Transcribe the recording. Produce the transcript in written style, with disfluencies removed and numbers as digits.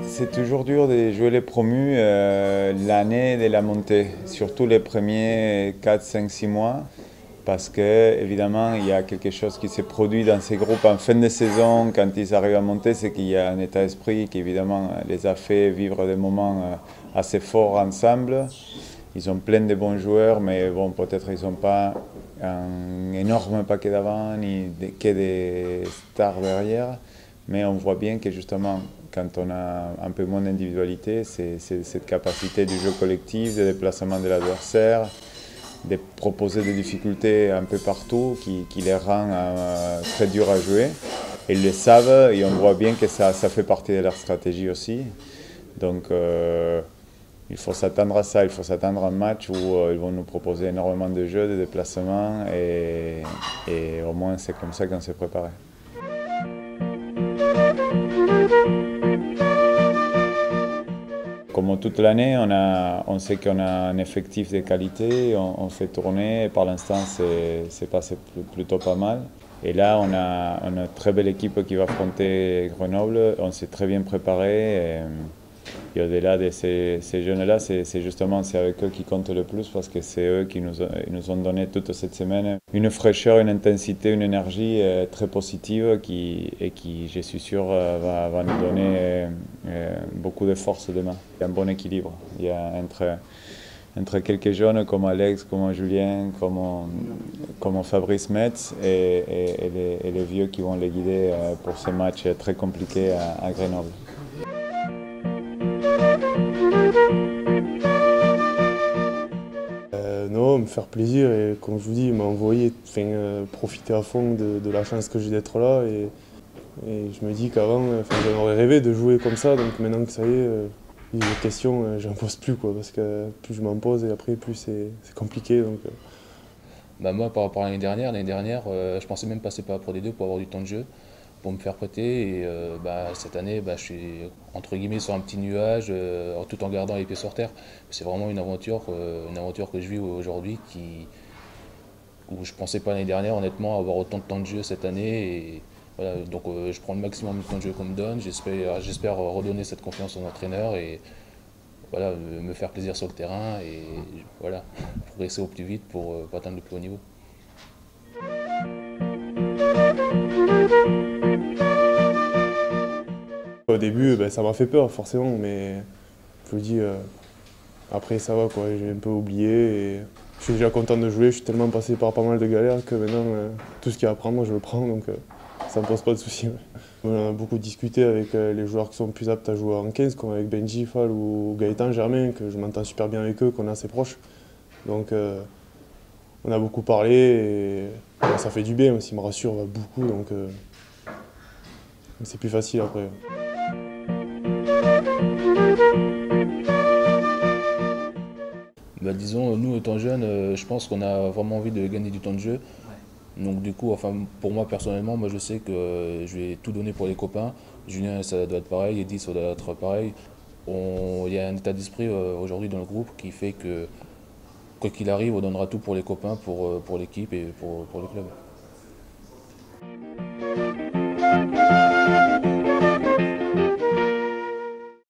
C'est toujours dur de jouer les promus l'année de la montée, surtout les premiers 4, 5, 6 mois, parce que évidemment il y a quelque chose qui s'est produit dans ces groupes en fin de saison, quand ils arrivent à monter, c'est qu'il y a un état d'esprit qui évidemment les a fait vivre des moments assez forts ensemble. Ils ont plein de bons joueurs, mais bon, peut-être ils n'ont pas un énorme paquet d'avant, ni que des stars derrière. Mais on voit bien que justement, quand on a un peu moins d'individualité, c'est cette capacité du jeu collectif, de déplacement de l'adversaire, de proposer des difficultés un peu partout qui les rend très durs à jouer. Ils le savent et on voit bien que ça fait partie de leur stratégie aussi. Donc il faut s'attendre à ça, il faut s'attendre à un match où ils vont nous proposer énormément de jeux, de déplacements et au moins c'est comme ça qu'on s'est préparé. Comme toute l'année, on sait qu'on a un effectif de qualité, on fait tourner et par l'instant c'est passé plutôt pas mal. Et là on a une très belle équipe qui va affronter Grenoble, on s'est très bien préparé. Et au-delà de ces jeunes-là, c'est justement avec eux qui comptent le plus parce que c'est eux qui nous ont donné toute cette semaine une fraîcheur, une intensité, une énergie très positive et qui, je suis sûr, va nous donner beaucoup de force demain. Il y a un bon équilibre. Il y a entre quelques jeunes comme Alex, comme Julien, comme Fabrice Metz et les vieux qui vont les guider pour ces matchs très compliqués à Grenoble. Non, me faire plaisir et comme je vous dis, m'envoyer, profiter à fond de la chance que j'ai d'être là et je me dis qu'avant, j'en aurais rêvé de jouer comme ça, donc maintenant que ça y est, les questions, j'en pose plus quoi, parce que plus je m'en pose et après plus c'est compliqué. Donc, Moi par rapport à l'année dernière, je pensais même passer par la Pro D2 pour avoir du temps de jeu, pour me faire prêter et cette année je suis entre guillemets sur un petit nuage tout en gardant les pieds sur terre. C'est vraiment une aventure que je vis aujourd'hui où je pensais pas l'année dernière honnêtement avoir autant de temps de jeu cette année et voilà, donc je prends le maximum de temps de jeu qu'on me donne, j'espère redonner cette confiance aux entraîneurs et voilà, me faire plaisir sur le terrain et voilà, progresser au plus vite pour atteindre le plus haut niveau. au début, ça m'a fait peur forcément, mais je vous dis, après ça va quoi, j'ai un peu oublié et je suis déjà content de jouer, je suis tellement passé par pas mal de galères que maintenant tout ce qu'il y a à prendre, je le prends, donc ça me pose pas de soucis. On a beaucoup discuté avec les joueurs qui sont plus aptes à jouer en 15, comme avec Benji, Fall ou Gaëtan Germain, que je m'entends super bien avec eux, qu'on est assez proches. Donc on a beaucoup parlé et ça fait du bien aussi, il me rassure beaucoup, donc c'est plus facile après. Disons, nous étant jeunes, je pense qu'on a vraiment envie de gagner du temps de jeu. Donc du coup, pour moi personnellement, moi je sais que je vais tout donner pour les copains. Julien, ça doit être pareil, Eddy, ça doit être pareil. Il y a un état d'esprit aujourd'hui dans le groupe qui fait que quoi qu'il arrive, on donnera tout pour les copains, pour l'équipe et pour le club.